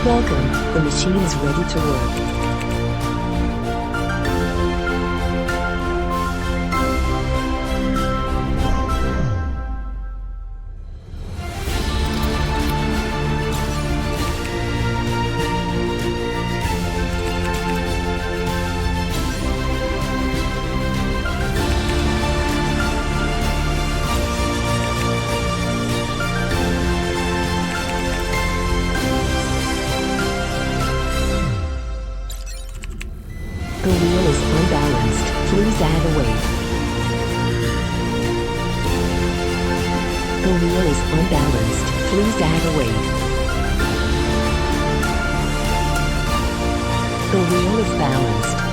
Welcome, the machine is ready to work. The wheel is unbalanced. Please add a weight. The wheel is unbalanced. Please add a weight. The wheel is balanced.